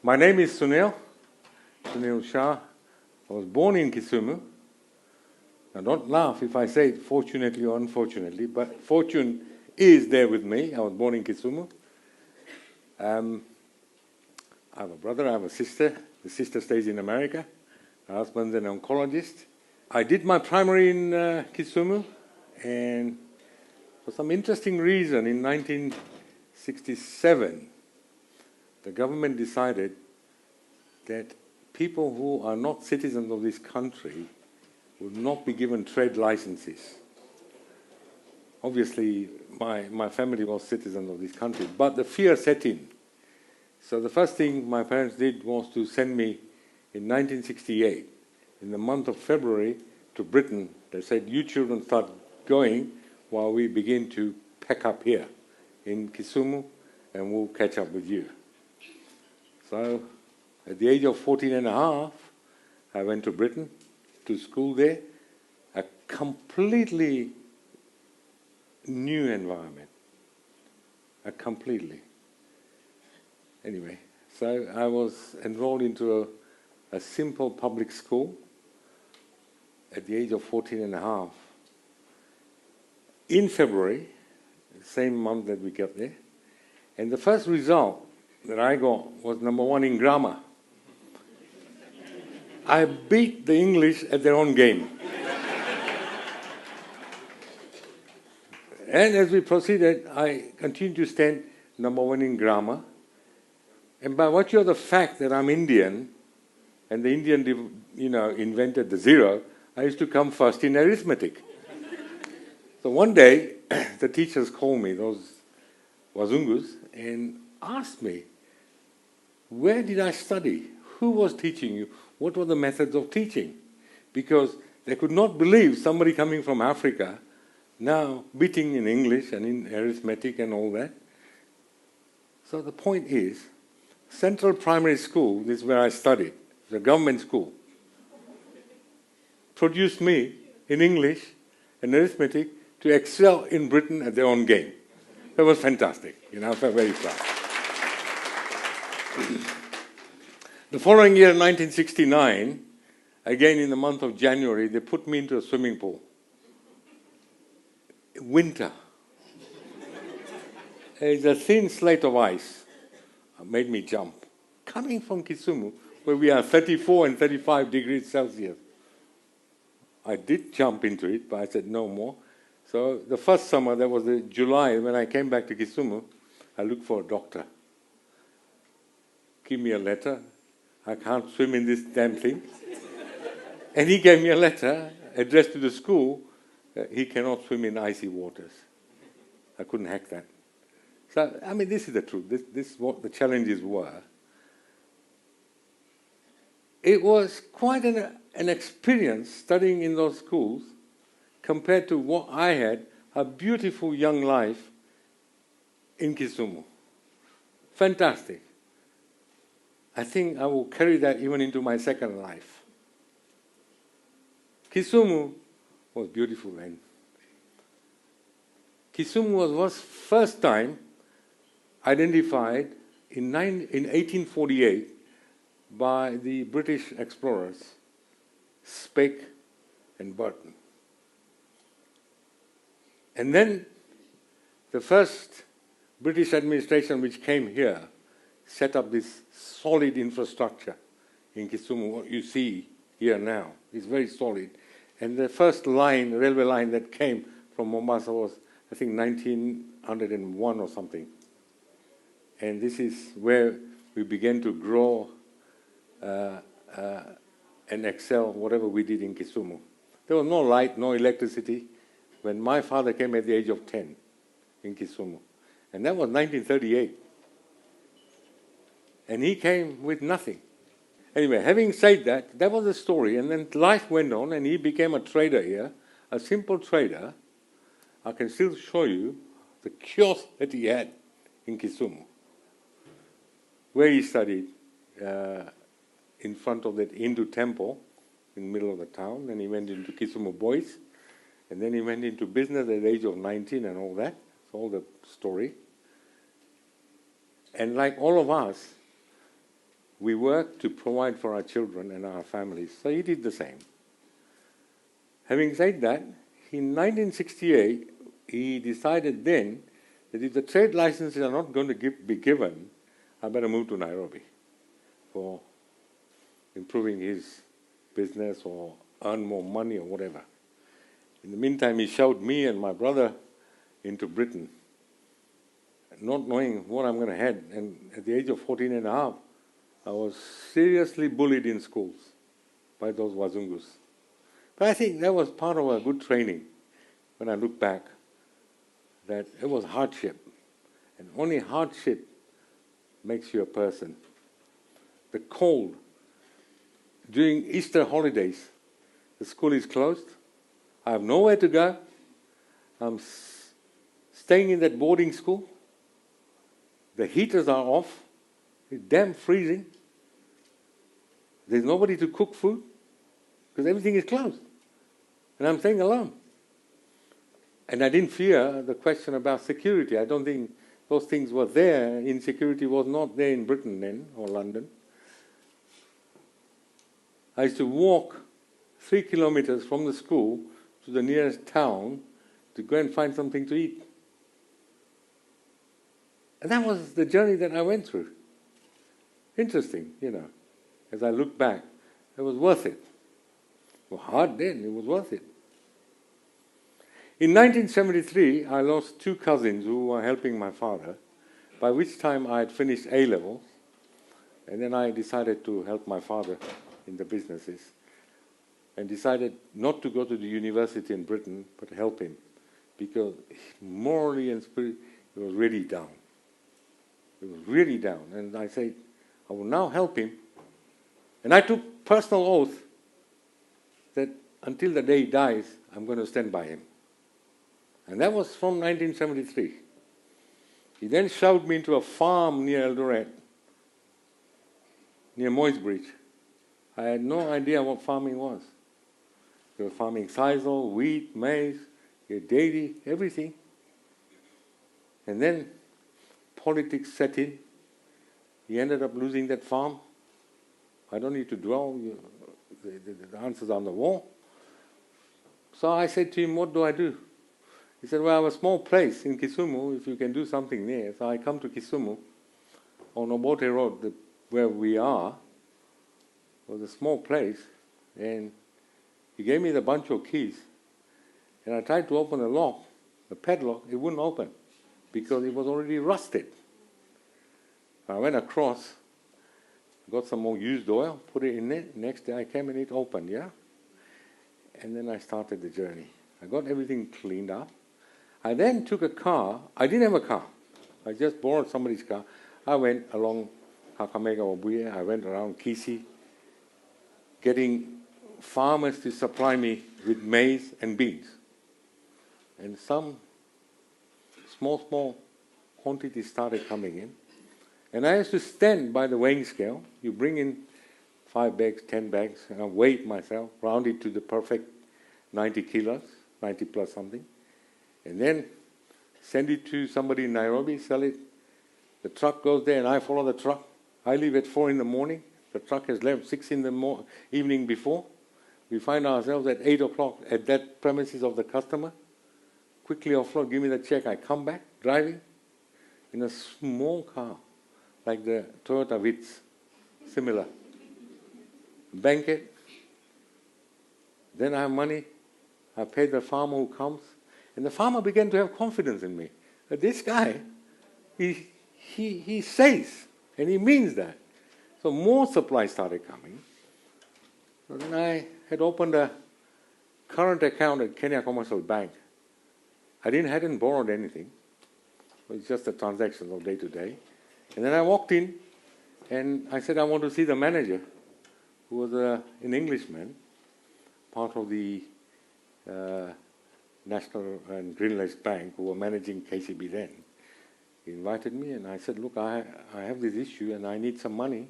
My name is Sunil Shah. I was born in Kisumu. Now don't laugh if I say it fortunately or unfortunately, but fortune is there with me. I was born in Kisumu. I have a brother, I have a sister. The sister stays in America. Her husband's an oncologist. I did my primary in Kisumu, and for some interesting reason, in 1967, the government decided that people who are not citizens of this country would not be given trade licenses. Obviously, my family was citizens of this country, but the fear set in. So the first thing my parents did was to send me in 1968, in the month of February, to Britain. They said, you children start going while we begin to pack up here in Kisumu, and we'll catch up with you. So at the age of 14 and a half, I went to Britain, to school there, a completely new environment, Anyway, so I was enrolled into a simple public school at the age of 14 and a half. In February, the same month that we got there, and the first result that I got was number 1 in grammar. I beat the English at their own game. And as we proceeded, I continued to stand number 1 in grammar. And by virtue of the fact that I'm Indian, and the Indian, invented the zero, I used to come first in arithmetic. So one day, the teachers called me, those wazungus, and asked me, where did I study? Who was teaching you? What were the methods of teaching? Because they could not believe somebody coming from Africa now beating in English and in arithmetic and all that. So the point is, Central Primary School, this is where I studied, the government school, produced me in English and arithmetic to excel in Britain at their own game. That was fantastic. I felt very proud. The following year, 1969, again in the month of January, they put me into a swimming pool. Winter. It's a thin slate of ice. Made me jump. Coming from Kisumu, where we are 34 and 35 degrees Celsius. I did jump into it, but I said no more. So the first summer, that was July, when I came back to Kisumu, I looked for a doctor. Give me a letter. I can't swim in this damn thing. And he gave me a letter addressed to the school. He cannot swim in icy waters. I couldn't hack that. So, this is the truth. This is what the challenges were. It was quite an experience studying in those schools compared to what I had, a beautiful young life in Kisumu. Fantastic. I think I will carry that even into my second life. Kisumu was beautiful then. Kisumu was first time identified in 1848 by the British explorers Speke and Burton. And then the first British administration which came here set up this solid infrastructure in Kisumu. What you see here now is very solid. And the first railway line that came from Mombasa was, I think, 1901 or something. And this is where we began to grow and excel whatever we did in Kisumu. There was no light, no electricity when my father came at the age of 10 in Kisumu. And that was 1938. And he came with nothing. Anyway, having said that, that was the story. And then life went on, and he became a trader here, a simple trader. I can still show you the kiosk that he had in Kisumu, where he studied in front of that Hindu temple in the middle of the town. Then he went into Kisumu Boys, and then he went into business at the age of 19 and all that. It's all the story. And like all of us, we work to provide for our children and our families. So he did the same. Having said that, in 1968, he decided then that if the trade licenses are not going to be given, I better move to Nairobi for improving his business or earn more money or whatever. In the meantime, he shoved me and my brother into Britain, not knowing what I'm going to head. And at the age of 14 and a half, I was seriously bullied in schools by those Wazungus. But I think that was part of a good training when I look back, that it was hardship. And only hardship makes you a person. The cold. During Easter holidays, the school is closed. I have nowhere to go. I'm staying in that boarding school. The heaters are off. It's damn freezing. There's nobody to cook food because everything is closed. And I'm staying alone. And I didn't fear the question about security. I don't think those things were there. Insecurity was not there in Britain then, or London. I used to walk 3 kilometers from the school to the nearest town to go and find something to eat. And that was the journey that I went through. Interesting, as I look back, it was worth it. It was hard then, it was worth it. In 1973, I lost 2 cousins who were helping my father, by which time I had finished A-levels, and then I decided to help my father in the businesses, and decided not to go to the university in Britain, but help him, because morally and spiritually, he was really down. He was really down, and I said, I will now help him, and I took personal oath that until the day he dies, I'm going to stand by him. And that was from 1973. He then shoved me into a farm near Eldoret, near Moisbridge. I had no idea what farming was. They were farming sisal, wheat, maize, dairy, everything. And then politics set in. He ended up losing that farm. I don't need to dwell. The answer's on the wall. So I said to him, what do I do? He said, well, I have a small place in Kisumu, if you can do something there. So I come to Kisumu on Obote Road, where we are. It was a small place, and he gave me the bunch of keys, and I tried to open the lock, the padlock, it wouldn't open, because it was already rusted. I went across, got some more used oil, put it in it. Next day I came and it opened, and then I started the journey. I got everything cleaned up. I then took a car. I didn't have a car. I just borrowed somebody's car. I went along Kakamega Obuye. I went around Kisi, getting farmers to supply me with maize and beans. And some small quantities started coming in. And I used to stand by the weighing scale. You bring in 5 bags, 10 bags, and I weigh it myself, round it to the perfect 90 kilos, 90 plus something, and then send it to somebody in Nairobi, sell it. The truck goes there and I follow the truck. I leave at 4 in the morning. The truck has left 6 in the evening before. We find ourselves at 8 o'clock at that premises of the customer. Quickly offload, give me the check. I come back driving in a small car like the Toyota Vitz, similar. Bank it. Then I have money. I pay the farmer who comes. And the farmer began to have confidence in me. That this guy, he says, and he means that. So more supplies started coming. So then I had opened a current account at Kenya Commercial Bank. I hadn't borrowed anything. It was just the transactions of day to day. And then I walked in and I said, I want to see the manager, who was an Englishman, part of the National and Greenlight Bank, who were managing KCB then. He invited me and I said, look, I have this issue and I need some money.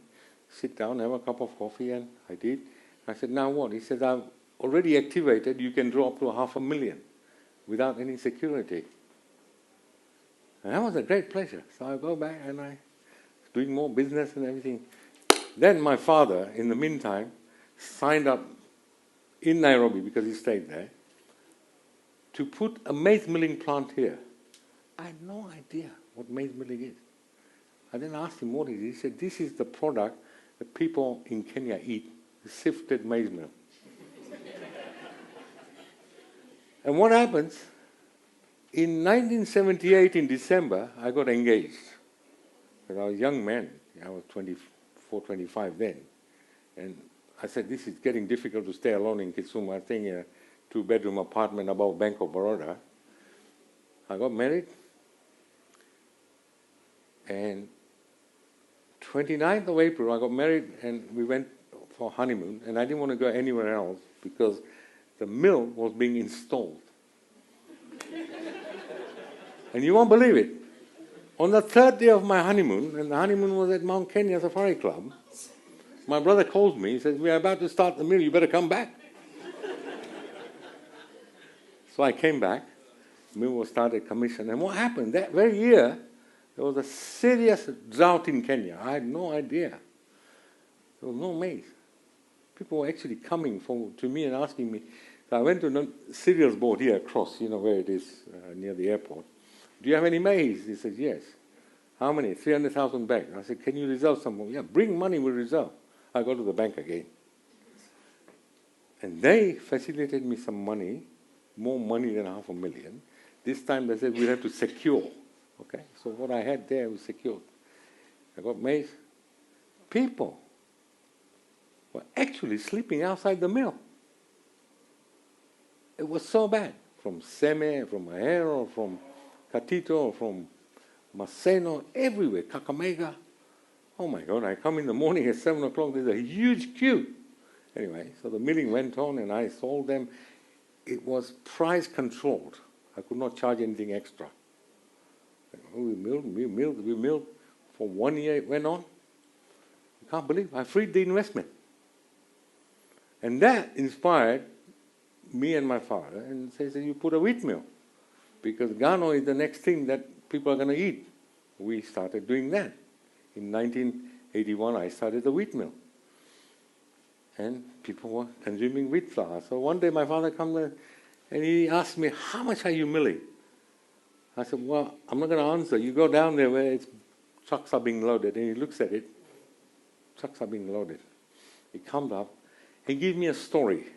Sit down, have a cup of coffee, and I did. I said, now what? He said, I've already activated, you can draw up to $500,000 without any security. And that was a great pleasure. So I go back and I doing more business and everything. Then my father, in the meantime, signed up in Nairobi, because he stayed there, to put a maize milling plant here. I had no idea what maize milling is. I then asked him what it is. He said, this is the product that people in Kenya eat, sifted maize meal. And what happens? In 1978, in December, I got engaged. But I was a young man. I was 24, 25 then. And I said, this is getting difficult to stay alone in Kisumu. I think a two-bedroom apartment above Bank of Baroda. I got married. And 29th of April, I got married and we went for honeymoon. And I didn't want to go anywhere else because the mill was being installed. And you won't believe it. On the third day of my honeymoon, and the honeymoon was at Mount Kenya Safari Club, my brother calls me. He says, we are about to start the mill. You better come back. So I came back. The mill was started, commissioned. And what happened? That very year, there was a serious drought in Kenya. I had no idea. There was no maize. People were actually coming to me and asking me. So I went to the cereals board here across, where it is, near the airport. Do you have any maize? He said, yes. How many? 300,000 bags. I said, can you reserve some more? Yeah, bring money, we'll reserve. I go to the bank again. And they facilitated me some money, more money than $500,000. This time they said we have to secure. Okay, so what I had there was secured. I got maize. People were actually sleeping outside the mill. It was so bad. From Seme, from Ahero, from Katito, from Maseno, everywhere, Kakamega. Oh my God, I come in the morning at 7 o'clock, there's a huge queue. Anyway, so the milling went on and I sold them. It was price controlled. I could not charge anything extra. We milled. For 1 year it went on. You can't believe I freed the investment. And that inspired me and my father and says, you put a wheat mill. Because Gano is the next thing that people are going to eat. We started doing that. In 1981, I started the wheat mill. And people were consuming wheat flour. So one day my father comes and he asked me, how much are you milling? I said, well, I'm not going to answer. You go down there where trucks are being loaded. And he looks at it. Trucks are being loaded. He comes up. He gives me a story.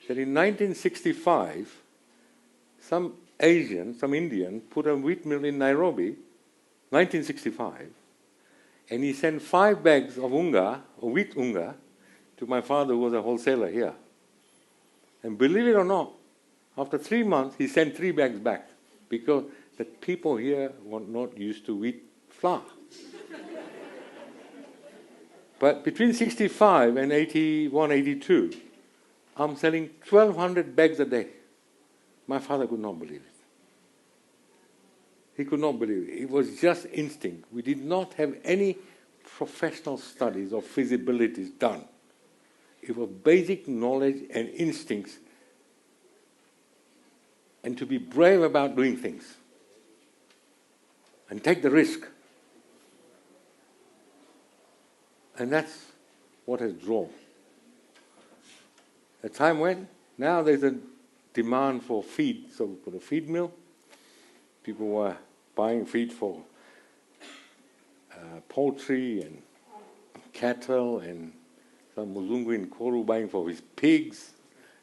That in 1965, some Indian, put a wheat mill in Nairobi, 1965, and he sent 5 bags of wheat unga, to my father, who was a wholesaler here. And believe it or not, after 3 months, he sent 3 bags back, because the people here were not used to wheat flour. But between 65 and 81, 82, I'm selling 1,200 bags a day. My father could not believe it. He could not believe it. It was just instinct. We did not have any professional studies or feasibilities done. It was basic knowledge and instincts, and to be brave about doing things and take the risk. And that's what has drawn. The time went. Now there's a demand for feed, so we put a feed mill. People were buying feed for poultry and cattle, and some Muzungu in Koru buying for his pigs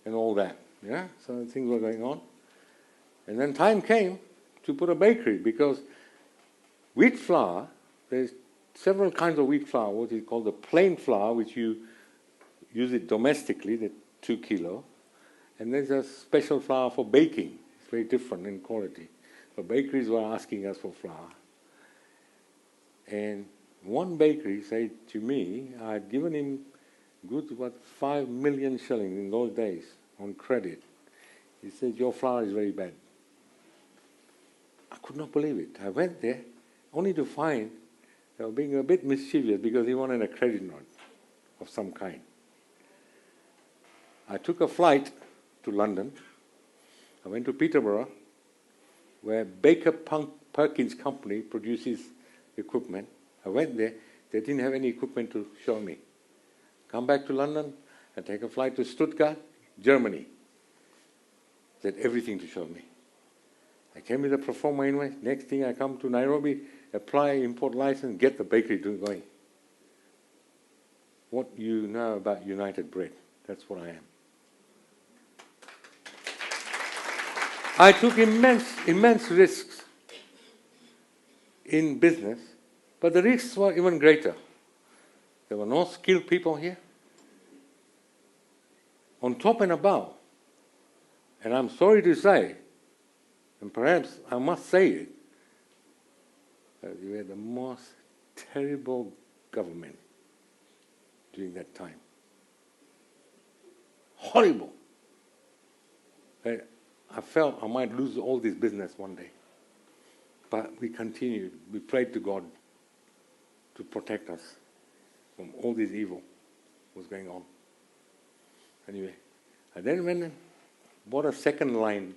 and all that. Yeah, so things were going on. And then time came to put a bakery, because wheat flour, there's several kinds of wheat flour. What is called the plain flour, which you use it domestically, the 2 kilo. And there's a special flour for baking. It's very different in quality. So bakeries were asking us for flour. And one bakery said to me, I had given him goods worth 5 million shillings in those days on credit. He said, your flour is very bad. I could not believe it. I went there only to find they were being a bit mischievous, because he wanted a credit note of some kind. I took a flight to London. I went to Peterborough, where Baker Perkins Company produces equipment. I went there, They didn't have any equipment to show me. Come back to London, I take a flight to Stuttgart, Germany. They had everything to show me. I came with a pro forma invoice. Next thing I come to Nairobi, apply import license, get the bakery going. What you know about United Bread, that's what I am. I took immense risks in business, but the risks were even greater. There were no skilled people here. On top and above, and I'm sorry to say, and perhaps I must say it, we had the most terrible government during that time. Horrible. I felt I might lose all this business one day. But we continued. We prayed to God to protect us from all this evil that was going on. Anyway, I then went and bought a second line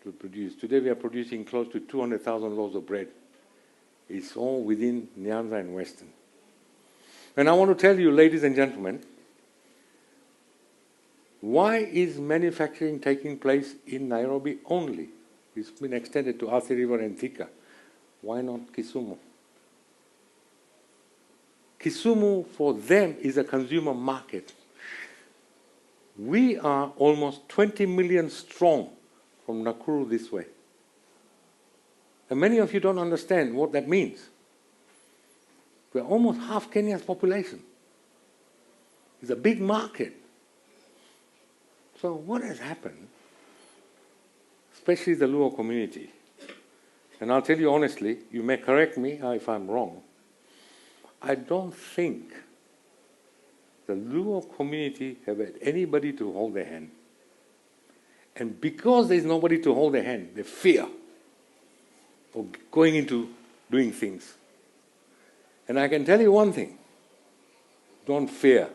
to produce. Today we are producing close to 200,000 loaves of bread. It's all within Nyanza and Western. And I want to tell you, ladies and gentlemen, why is manufacturing taking place in Nairobi only? It's been extended to Athi River and Thika. Why not Kisumu? Kisumu, for them, is a consumer market. We are almost 20 million strong from Nakuru this way. And many of you don't understand what that means. We're almost half Kenya's population. It's a big market. So what has happened, especially the Luo community, and I'll tell you honestly, you may correct me if I'm wrong, I don't think the Luo community have had anybody to hold their hand. And because there's nobody to hold their hand, they fear of going into doing things. And I can tell you one thing, don't fear.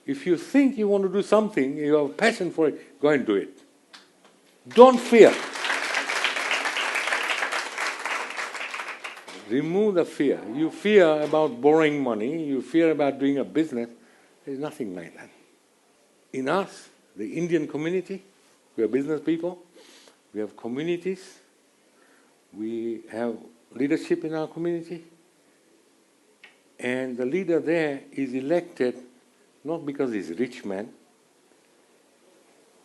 If you think you want to do something, you have a passion for it, go and do it. Don't fear. Remove the fear. You fear about borrowing money, you fear about doing a business. There's nothing like that. In us, the Indian community, we are business people, we have communities, we have leadership in our community, and the leader there is elected not because he's a rich man.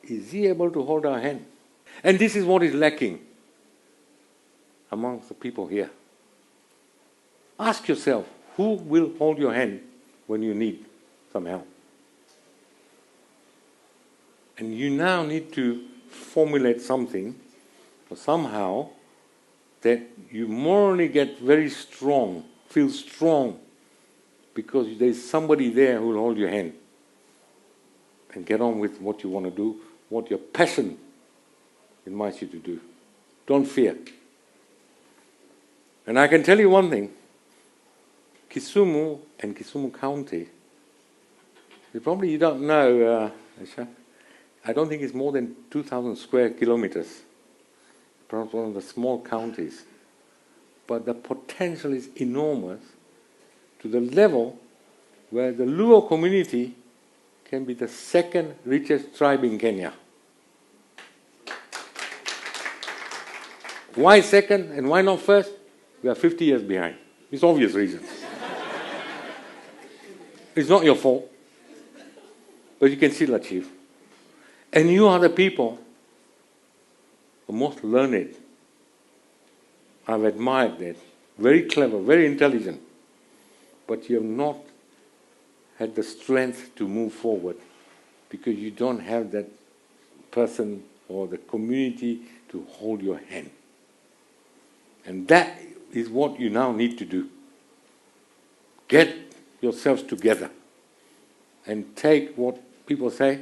Is he able to hold our hand? And this is what is lacking amongst the people here. Ask yourself, who will hold your hand when you need some help? And you now need to formulate something, or somehow, that you morally get very strong, feel strong, because there's somebody there who will hold your hand and get on with what you want to do, what your passion invites you to do. Don't fear. And I can tell you one thing, Kisumu and Kisumu County, probably you don't know, Aisha, I don't think it's more than 2,000 square kilometers. Perhaps one of the small counties. But the potential is enormous, to the level where the Luo community can be the second richest tribe in Kenya. Why second and why not first? We are 50 years behind. It's obvious reasons. It's not your fault, but you can still achieve. And you are the people, the most learned. I've admired that. Very clever, very intelligent. But you have not had the strength to move forward because you don't have that person or the community to hold your hand. And that is what you now need to do. Get yourselves together and take what people say,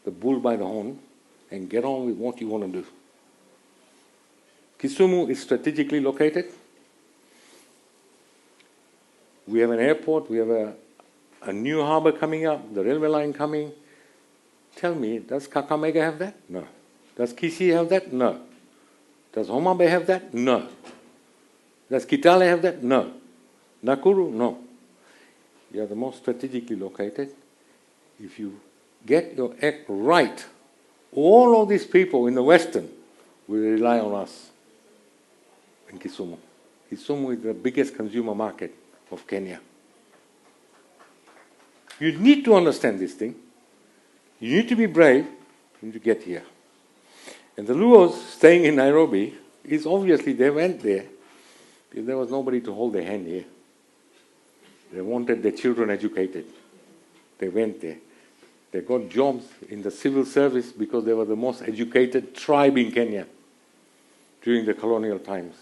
the bull by the horn, and get on with what you want to do. Kisumu is strategically located. We have an airport, we have a new harbor coming up, the railway line coming. Tell me, does Kakamega have that? No. Does Kisii have that? No. Does Homa Bay have that? No. Does Kitale have that? No. Nakuru, no. You are the most strategically located. If you get your act right, all of these people in the Western will rely on us in Kisumu. Kisumu is the biggest consumer market of Kenya. You need to understand this thing. You need to be brave when you get here. And the Luos staying in Nairobi is obviously they went there because there was nobody to hold their hand here. They wanted their children educated. They went there. They got jobs in the civil service because they were the most educated tribe in Kenya during the colonial times.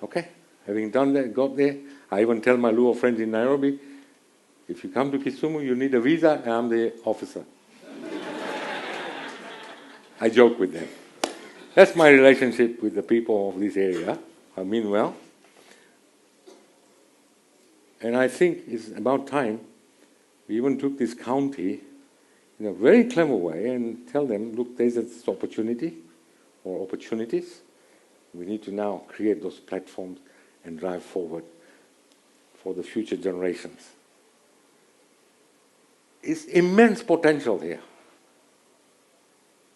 Okay? Having done that, got there, I even tell my Luo friends in Nairobi, if you come to Kisumu, you need a visa, and I'm the officer. I joke with them. That's my relationship with the people of this area. I mean well. And I think it's about time we even took this county in a very clever way and tell them, look, there's this opportunity or opportunities. We need to now create those platforms and drive forward for the future generations. It's immense potential here.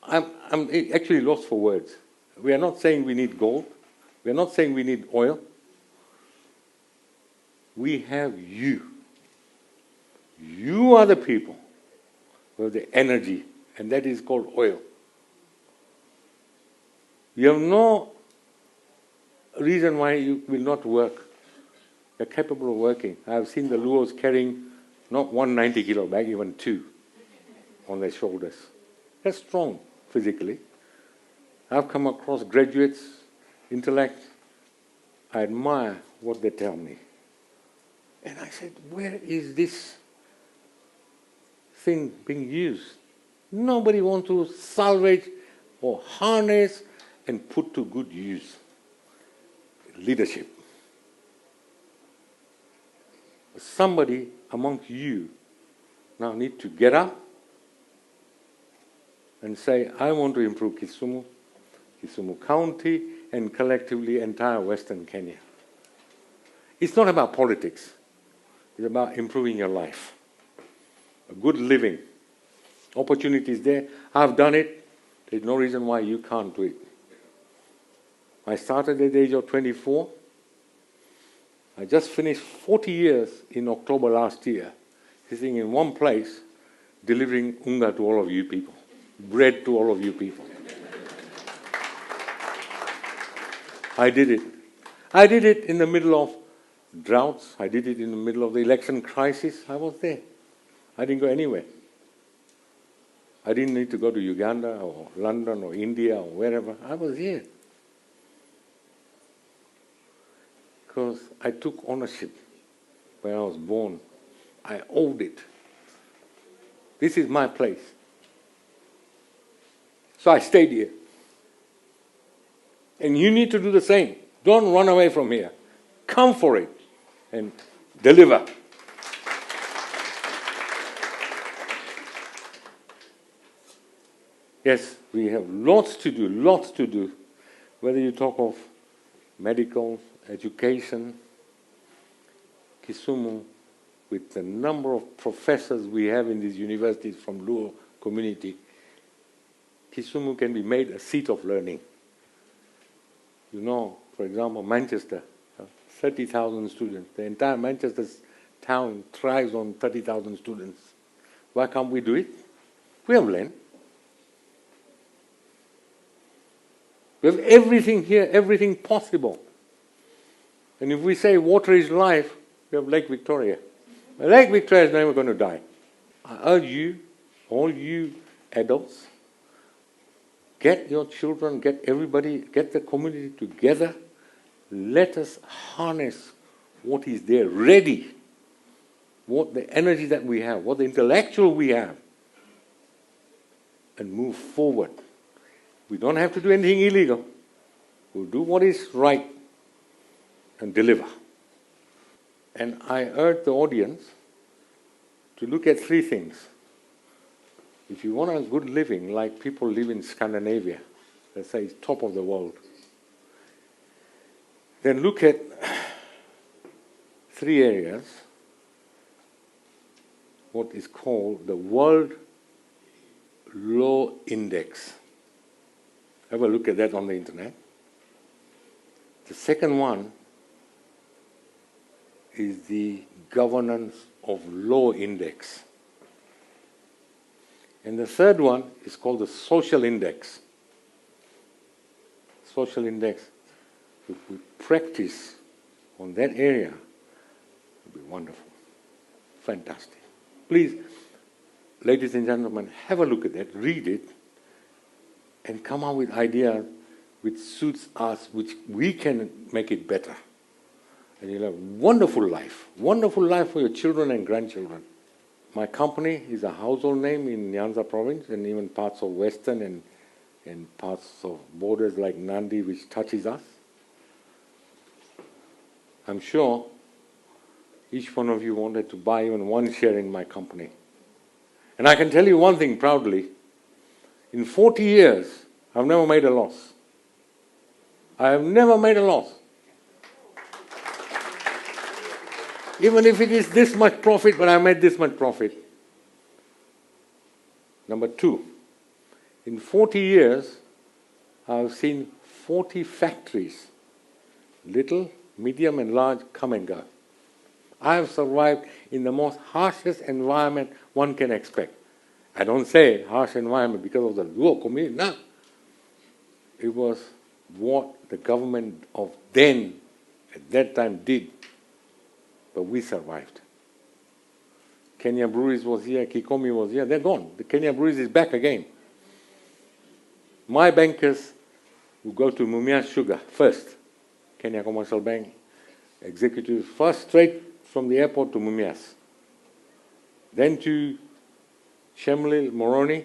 I'm actually lost for words. We are not saying we need gold. We are not saying we need oil. We have you. You are the people who have the energy, and that is called oil. You have no reason why you will not work. You're capable of working. I've seen the Luos carrying not 190 kilo bag, even 2 on their shoulders. They're strong physically. I've come across graduates, intellect. I admire what they tell me. And I said, where is this thing being used? Nobody wants to salvage or harness and put to good use. Leadership. Somebody amongst you now need to get up and say, I want to improve Kisumu, Kisumu County, and collectively entire Western Kenya. It's not about politics. It's about improving your life. A good living. Opportunities there. I've done it. There's no reason why you can't do it. I started at the age of 24. I just finished 40 years in October last year, sitting in one place, delivering unga to all of you people, bread to all of you people. I did it. I did it in the middle of droughts. I did it in the middle of the election crisis. I was there. I didn't go anywhere. I didn't need to go to Uganda or London or India or wherever. I was here. Because I took ownership when I was born. I owed it. This is my place. So I stayed here. And you need to do the same. Don't run away from here. Come for it and deliver. Yes, we have lots to do, lots to do. Whether you talk of medical, education, Kisumu, with the number of professors we have in these universities from Luo community, Kisumu can be made a seat of learning. You know, for example, Manchester, 30,000 students. The entire Manchester town thrives on 30,000 students. Why can't we do it? We have land. We have everything here, everything possible. And if we say water is life, we have Lake Victoria. Lake Victoria is never going to die. I urge you, all you adults, get your children, get everybody, get the community together. Let us harness what is there ready, what the energy that we have, what the intellectual we have, and move forward. We don't have to do anything illegal. We'll do what is right and deliver. And I urge the audience to look at 3 things. If you want a good living, like people live in Scandinavia, let's say it's top of the world, then look at three areas, what is called the World Law Index. Have a look at that on the internet. The second one is the Governance of Law Index. And the third one is called the Social Index. Social Index, if we practice on that area, it will be wonderful. Fantastic. Please, ladies and gentlemen, have a look at that, read it, and come up with ideas which suits us, which we can make it better. And you'll have a wonderful life for your children and grandchildren. My company is a household name in Nyanza province and even parts of Western and parts of borders like Nandi, which touches us. I'm sure each one of you wanted to buy even one share in my company. And I can tell you one thing proudly. In 40 years, I've never made a loss. I have never made a loss. Even if it is this much profit, but I made this much profit. Number two, in 40 years, I've seen 40 factories, little, medium, and large, come and go. I have survived in the most harshest environment one can expect. I don't say harsh environment because of the Luo community, no. It was what the government of then, at that time, did. But we survived. Kenya Breweries was here, Kikomi was here, they're gone. The Kenya Breweries is back again. My bankers will go to Mumias Sugar first, Kenya Commercial Bank, executives first straight from the airport to Mumias. Then to Shemlil, Moroni,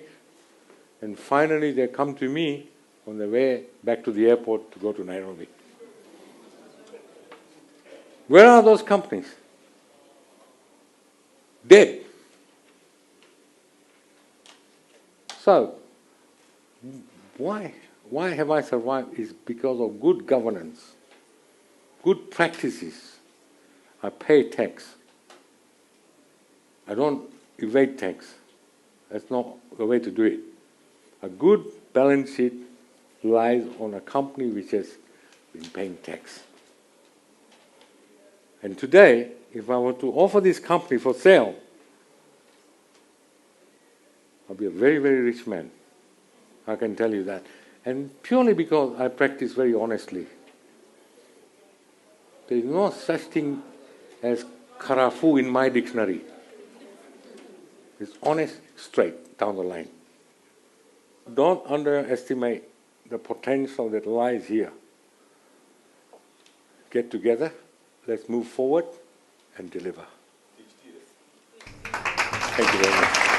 and finally they come to me on the way back to the airport to go to Nairobi. Where are those companies? Dead. So, why have I survived is because of good governance, good practices. I pay tax. I don't evade tax. That's not the way to do it. A good balance sheet lies on a company which has been paying tax. And today, if I were to offer this company for sale, I'll be a very, very rich man. I can tell you that. And purely because I practice very honestly. There is no such thing as karafu in my dictionary. It's honest, straight, down the line. Don't underestimate the potential that lies here. Get together. Let's move forward and deliver. Thank you very much.